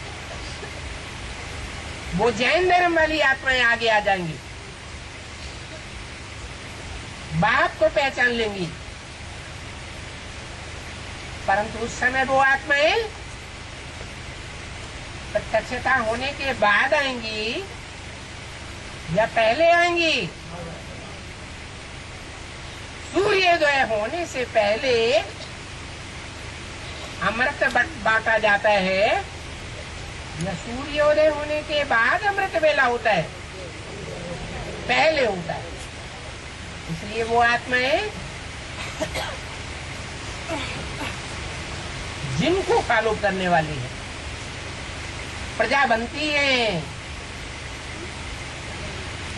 वो जैन धर्म वाली आत्माएं आगे आ जाएंगी, बाप को पहचान लेंगी। परंतु उस समय वो आत्माएं प्रत्यक्षता होने के बाद आएंगी या पहले आएंगी? सूर्योदय होने से पहले अमृत बांटा जाता है या सूर्योदय होने के बाद अमृत वेला होता है? पहले होता है। इसलिए वो आत्माएं जिनको फॉलो करने वाली है, प्रजा बनती है,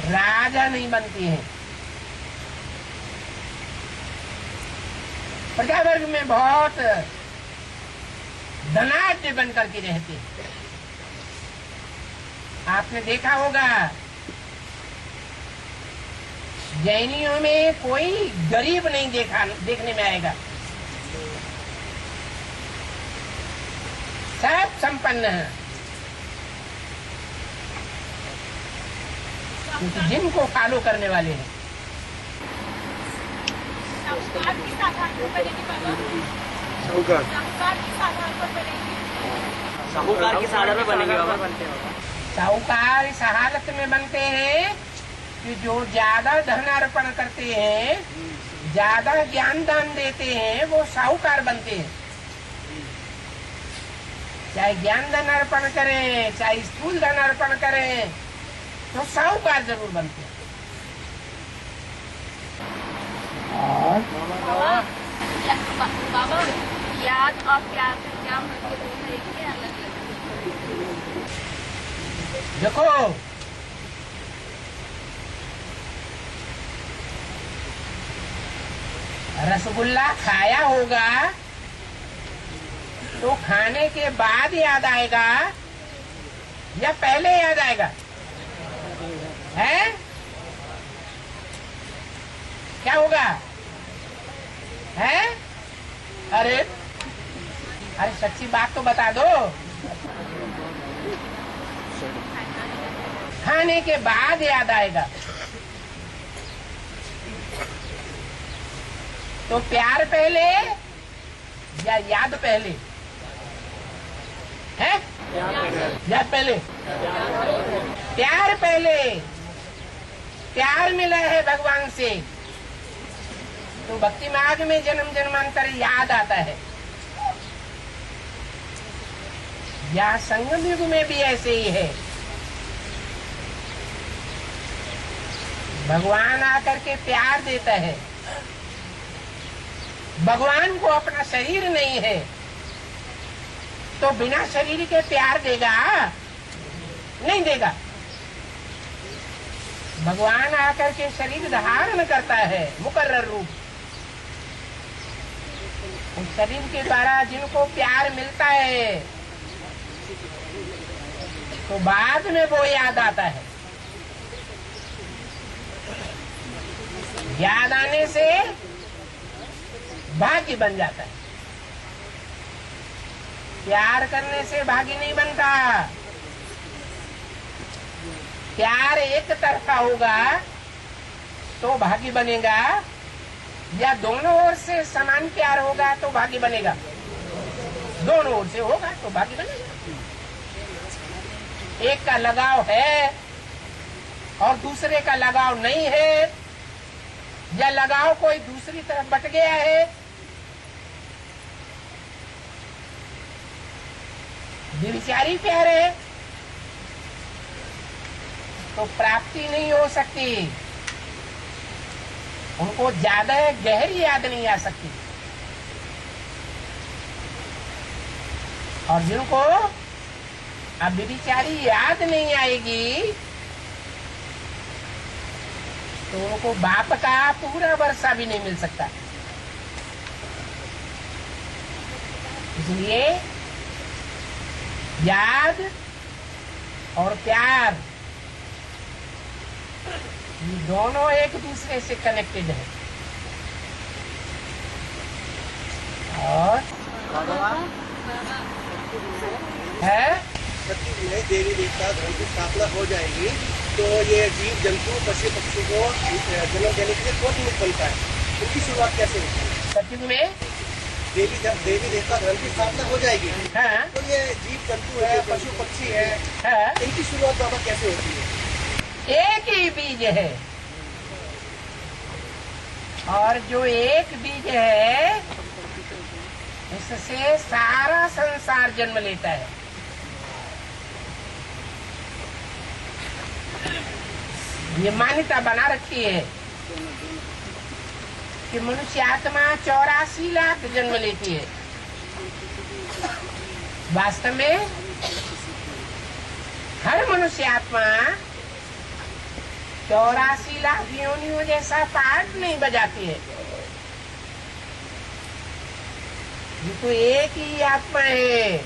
राजा नहीं बनती है। प्रजा वर्ग में बहुत धनाढ्य बन करके रहते हैं। आपने देखा होगा जैनियों में कोई गरीब नहीं देखने में आएगा, सब संपन्न है। क्योंकि जिनको फॉलो करने वाले हैं। साहूकार किस आधार पर बनेगी बाबा? साहूकार किस आधार पर बनेगी? साहूकार किस आधार पर बनेंगे बाबा? साहूकार इस हालत में बनते हैं कि जो ज्यादा धन अर्पण करते हैं, ज्यादा ज्ञान दान देते हैं, वो साहूकार बनते हैं। चाहे ज्ञान धन अर्पण करें, चाहे स्थूल धन अर्पण करें, तो साहूकार जरूर बनते हैं। और बाबा याद और प्यार में क्या मतलब है कि अलग है? देखो, रसगुल्ला खाया होगा तो खाने के बाद याद आएगा या पहले याद आएगा? है क्या होगा? है अरे सच्ची बात तो बता दो। खाने के बाद याद आएगा। तो प्यार पहले या याद पहले? है याद पहले? प्यार पहले। प्यार मिला है भगवान से तो भक्ति मार्ग में जन्म जन्मांतर याद आता है। या संगम युग में भी ऐसे ही है। भगवान आकर के प्यार देता है। भगवान को अपना शरीर नहीं है तो बिना शरीर के प्यार देगा? नहीं देगा। भगवान आकर के शरीर धारण करता है, मुकर्रर रूप। उस शरीर के द्वारा जिनको प्यार मिलता है तो बाद में वो याद आता है। याद आने से भाग्य बन जाता है। प्यार करने से भाग्य नहीं बनता। प्यार एक तरफा होगा तो भाग्य बनेगा, या दोनों ओर से समान प्यार होगा तो भाग्य बनेगा। दोनों ओर से होगा तो भाग्य बनेगा। एक का लगाव है और दूसरे का लगाव नहीं है, या लगाव कोई दूसरी तरफ बट गया है, व्यभिचारी प्यार है तो प्राप्ति नहीं हो सकती। उनको ज्यादा गहरी याद नहीं आ सकती। और जिनको अब व्यभिचारी याद नहीं आएगी तो उनको बाप का पूरा वर्षा भी नहीं मिल सकता। इसलिए याद और प्यार ये दोनों एक दूसरे से कनेक्टेड है। और है देवी देवता धर्म की स्थापना हो जाएगी तो ये जीव जंतु पशु पक्षी को जन्म देने के लिए कौन बनता है? उनकी शुरुआत कैसे होती है? सत्युग में देवी देवता धर्म की स्थापना हो जाएगी। हाँ। तो ये जीव जंतु है, पशु पक्षी है, हाँ। इनकी शुरुआत बाबा कैसे होती है? एक ही बीज है और जो एक बीज है उससे सारा संसार जन्म लेता है। ये मान्यता बना रखी है कि मनुष्य आत्मा 84 लाख जन्म लेती है। वास्तव में हर मनुष्य आत्मा 84 लाख योनियों जैसा पार्ट नहीं बजाती है। ये तो एक ही आत्मा है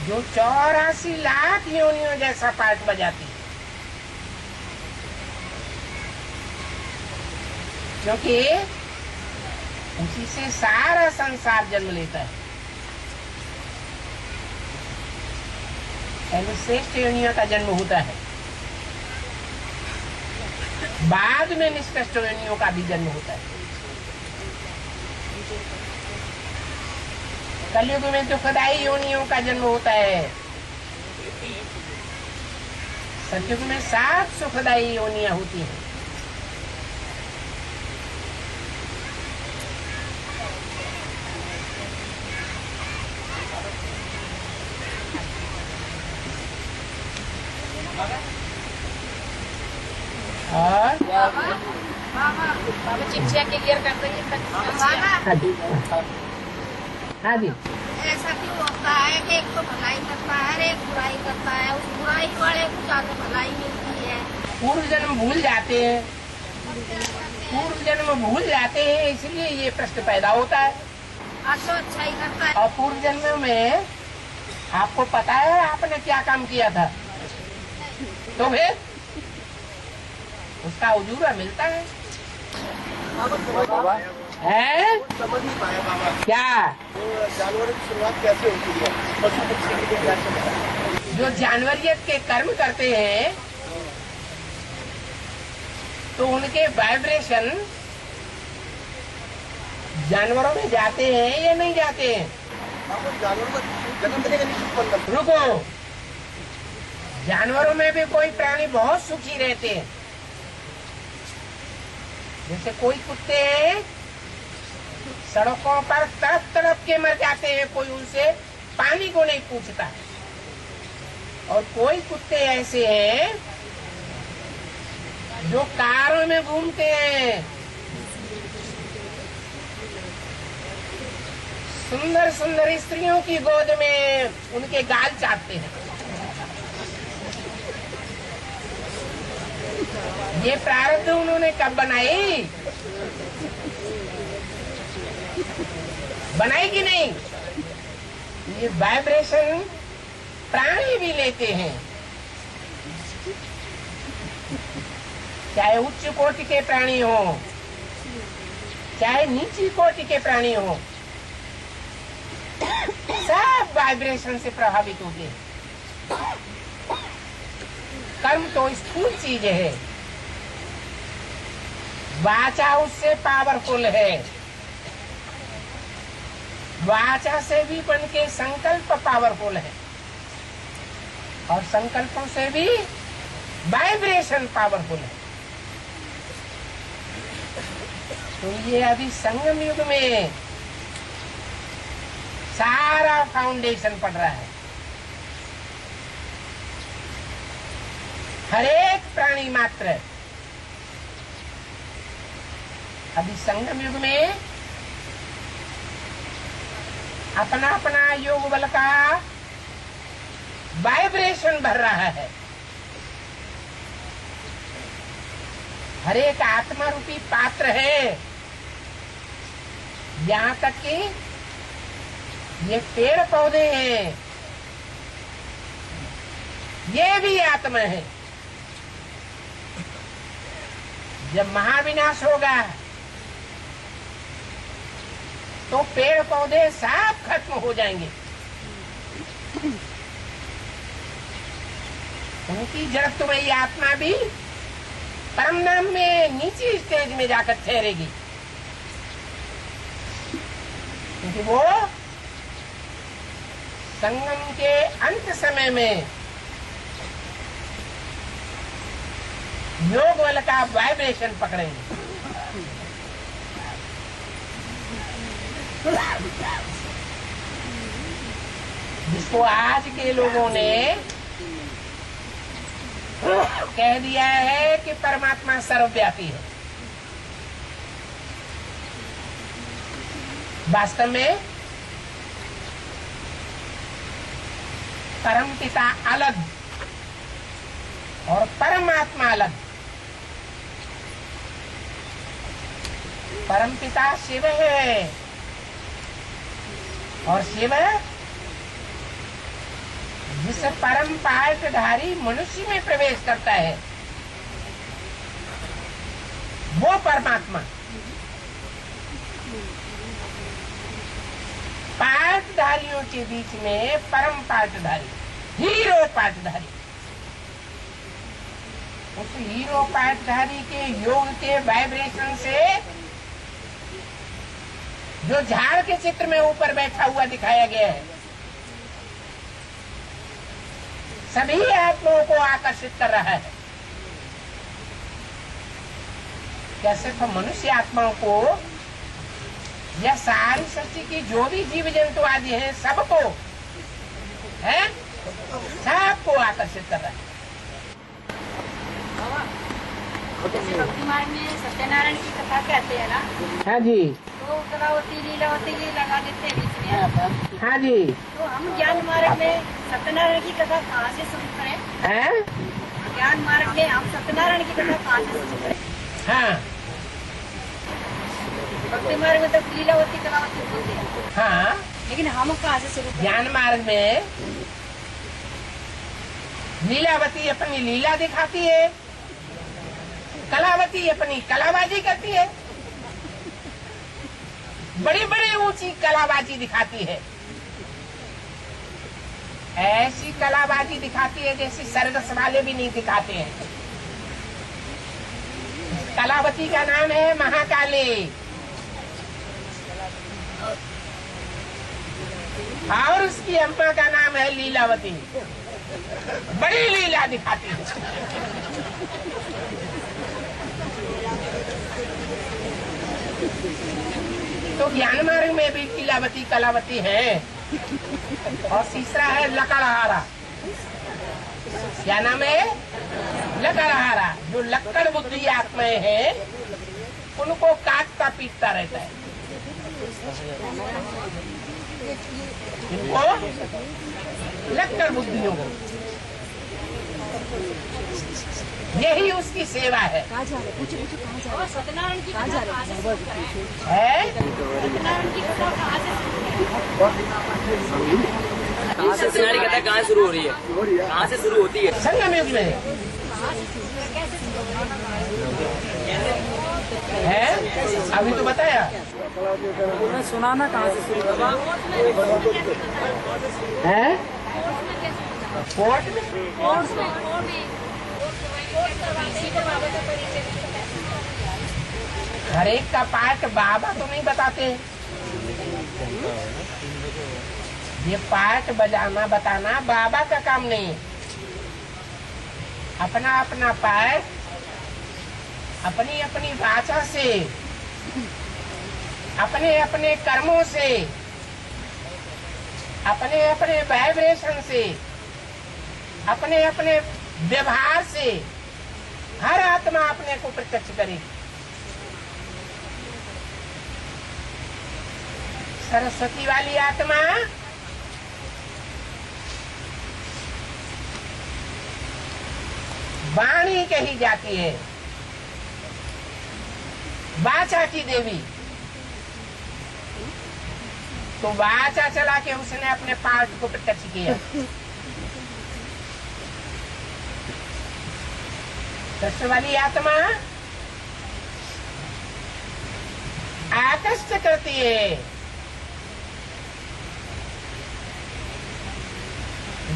जो 84 लाख योनियों जैसा पार्ट बजाती है। क्योंकि उसी से सारा संसार जन्म लेता है। पहले श्रेष्ठ योनियों का जन्म होता है, बाद में निष्कृष्ट योनियों का भी जन्म होता है। कलयुग में तो खुदाई योनियों का जन्म होता है। सतयुग में 7 सुखदायी योनियां होती हैं। और बाबा चिट्ठियाँ क्लियर कर रही है। हाँ जी, ऐसा क्यों होता है कि एक तो भलाई करता है और एक बुराई करता है? उस बुराई वाले को ज्यादा भलाई मिलती है। पूर्व जन्म भूल जाते हैं। अब क्या करते पूर्व जन्म भूल जाते हैं, इसलिए ये प्रश्न पैदा होता है। आज तो अच्छा ही करता है। और पूर्व जन्म में आपको पता है आपने क्या काम किया था, तो फिर उसका उजूरा मिलता है। है समझ नहीं पाया बाबा, क्या तो जानवरों की शुरुआत कैसे होती है, पशु पक्षी के लिए क्या चलता है? जो जानवरियत के कर्म करते हैं तो उनके वाइब्रेशन जानवरों में जाते हैं या नहीं जाते हैं? बाबा, जानवरों का जन्म देने का निश्चित मतलब रुको, जानवरों में भी कोई प्राणी बहुत सुखी रहते हैं। जैसे कोई कुत्ते हैं सड़कों पर तड़प तड़प के मर जाते हैं, कोई उनसे पानी को नहीं पूछता। और कोई कुत्ते ऐसे हैं जो कारों में घूमते हैं, सुंदर सुंदर स्त्रियों की गोद में उनके गाल चाटते हैं। ये प्रारब्ध उन्होंने कब बनाई? बनाई कि नहीं? ये वाइब्रेशन प्राणी भी लेते हैं, चाहे उच्च कोटि के प्राणी हो चाहे नीची कोटि के प्राणी हो, सब वाइब्रेशन से प्रभावित होते हैं। कर्म तो स्थूल चीज है, वाचा उससे पावरफुल है। वाचा से भी बन के संकल्प पावरफुल है और संकल्पों से भी वाइब्रेशन पावरफुल है। तो ये अभी संगम युग में सारा फाउंडेशन पड़ रहा है। हर एक प्राणी मात्र अभी संगम युग में अपना अपना योग बल का वाइब्रेशन भर रहा है। हर एक आत्मा रूपी पात्र है, यहाँ तक कि ये पेड़ पौधे हैं, ये भी आत्मा है। जब महाविनाश होगा तो पेड़ पौधे सब खत्म हो जाएंगे, उनकी जड़त्वमयी आत्मा भी परम धाम में नीचे स्टेज में जाकर ठहरेगी, क्योंकि वो संगम के अंत समय में योग बल का वाइब्रेशन पकड़ेंगे। जिसको आज के लोगों ने कह दिया है कि परमात्मा सर्वव्यापी है, वास्तव में परम पिता अलग और परमात्मा अलग। परम पिता शिव है और शिव जिस परम पाठधारी मनुष्य में प्रवेश करता है वो परमात्मा। पाठधारियों के बीच में परम पाठधारी, हीरो पाठधारी, उस हीरो पाठधारी के योग के वाइब्रेशन से जो झाड़ के चित्र में ऊपर बैठा हुआ दिखाया गया है, सभी आत्माओं को आकर्षित कर रहा है। क्या सिर्फ मनुष्य आत्माओं को या सारी सृष्टि की जो भी जीव जंतु आदि हैं सबको है, सबको आकर्षित कर रहा है। जैसे भक्ति मार्ग में सत्यनारायण की कथा कहते हैं ना, हाँ जी, तो कलावती लीलावती ये लगा देते हैं बीच में। हाँ जी, तो हम ज्ञान मार्ग में सत्यनारायण की कथा कहाँ से सुनते हैं? हैं? ज्ञान मार्ग में हम सत्यनारायण की कथा कहाँ से सुनते हैं? हाँ, भक्ति मार्ग में तो लीलावती कलावती बोलते हैं। हाँ, लेकिन हम कहाँ से शुरू करें? ज्ञान मार्ग में लीलावती अपनी लीला दिखाती है, कलावती अपनी कलाबाजी करती है, बड़ी बड़ी ऊंची कलाबाजी दिखाती है। ऐसी कलाबाजी दिखाती है जैसी सर्कस वाले भी नहीं दिखाते हैं। कलावती का नाम है महाकाली, और उसकी अम्मा का नाम है लीलावती। बड़ी लीला दिखाती है। तो ज्ञान मार्ग में भी लीलावती कलावती है। और तीसरा है लकड़हारा। क्या नाम है? लकड़हारा। जो लक्कड़ बुद्धि आत्माएं हैं उनको काटता पीटता रहता है। इनको लक्कड़ बुद्धियों को, यही उसकी सेवा है। और सत्यनारायण की कथा कहाँ से शुरू करें? है? सत्यनारायण की कथा कहाँ से सत्यनारायण की कथा कहाँ शुरू हो रही है? कहाँ से शुरू होती है? संगम युग में है। अभी तो बताया सुनाना कहाँ से शुरू है। कोर्ट में हर एक का पाठ बाबा तो नहीं बताते। ये पाठ बजाना बताना बाबा का काम नहीं। अपना अपना पाठ अपनी अपनी भाषा से, अपने अपने कर्मों से, अपने अपने वाइब्रेशन से, अपने अपने व्यवहार से हर आत्मा अपने को प्रत्यक्ष करेगी। सरस्वती वाली आत्मा वाणी कही जाती है, वाचा की देवी। तो वाचा चला के उसने अपने पाठ को प्रत्यक्ष किया। कृष्ण वाली आत्मा आकर्षित करती है।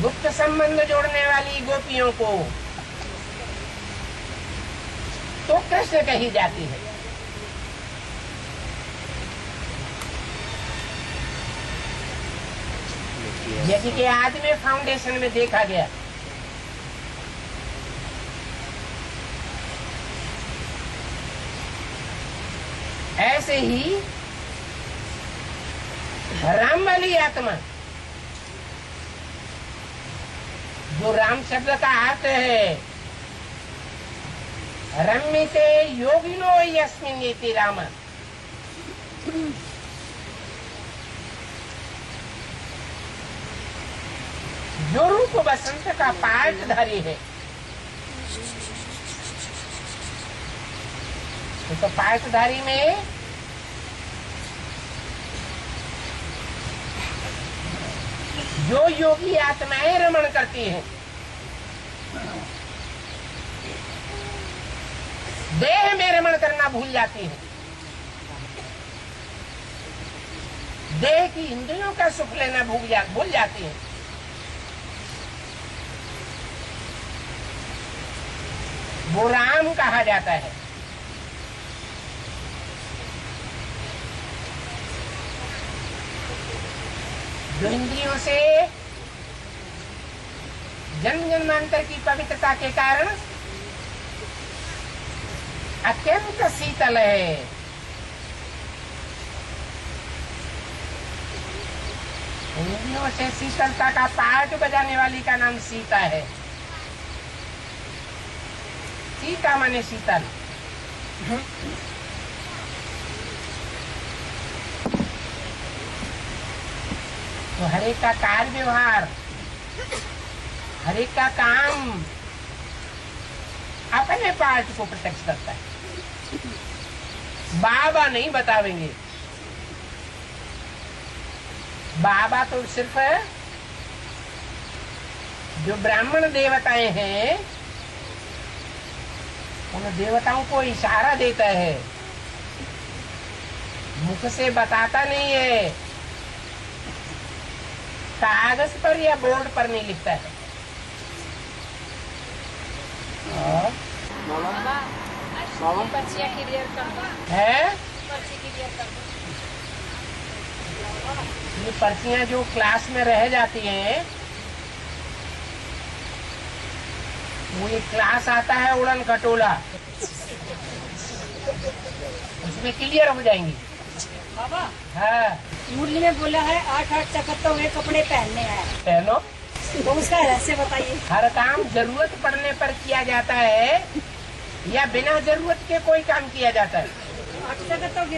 गुप्त संबंध जोड़ने वाली गोपियों को तो कृष्ण कही जाती है। जैसे कि आज में फाउंडेशन में देखा गया, ऐसे ही राम वाली आत्मा, जो राम शब्द का अर्थ है रम्यते योगिनो यस्मिन् इति राम, जो रूप बसंत का पाठधारी है। तो पाठधारी में जो योगी आत्माएं रमण करती हैं, देह में रमण करना भूल जाती है, देह की इंद्रियों का सुख लेना भूल जाती है। वो राम कहा जाता है। जो इंद्रियों से जन्म जन्मांतर की पवित्रता के कारण अत्यंत शीतल है, इंद्रियों से शीतलता का पाठ बजाने वाली का नाम सीता है। सीता माने शीतल। तो हर एक का कार्य व्यवहार, हर एक का काम अपने पाठ को प्रत्यक्ष करता है। बाबा नहीं बतावेंगे। बाबा तो सिर्फ जो ब्राह्मण देवताएं हैं उन देवताओं को इशारा देता है, मुख से बताता नहीं है, कागज पर या बोर्ड पर नहीं लिखता है। पर्चियाँ क्लियर कर दो, है पर्ची क्लियर कर दो। ये पर्चियां जो क्लास में रह जाती हैं, वो ये क्लास आता है उड़न खटोला, उसमें क्लियर हो जाएंगी। बाबा हाँ मुरली में बोला है 8-8 चकत्तों में कपड़े पहनने हैं, पहनो। तो उसका रहस्य बताइए। हर काम जरूरत पड़ने पर किया जाता है या बिना जरूरत के कोई काम किया जाता है? 8 चकत्तों की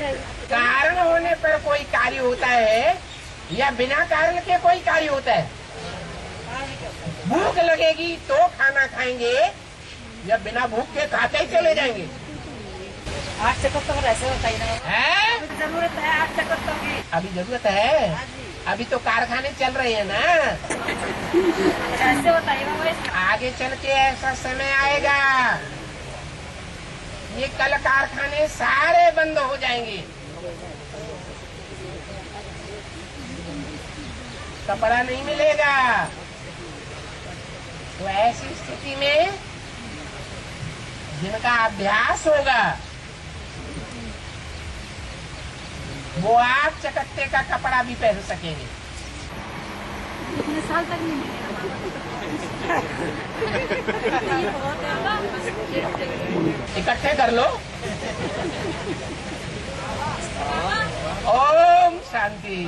कारण होने पर कोई कार्य होता है या बिना कारण के कोई कार्य होता है? भूख लगेगी तो खाना खाएंगे या बिना भूख के खाते ही चले जाएंगे? 8 चकत्तों का रहस्य बताइए ना। है जरूरत है 8 चकत्तों की। अभी जरूरत है? अभी तो कारखाने चल रहे हैं ना। रहस्य बताइए बाबा। आगे चल के ऐसा समय आएगा, ये कल कारखाने सारे बंद हो जाएंगे, कपड़ा नहीं मिलेगा। तो ऐसी स्थिति में जिनका अभ्यास होगा वो 8 चकत्ते का कपड़ा भी पहन सकेंगे। कितने साल तक नहीं मिलेगा? इकट्ठे कर लो। ओम शांति।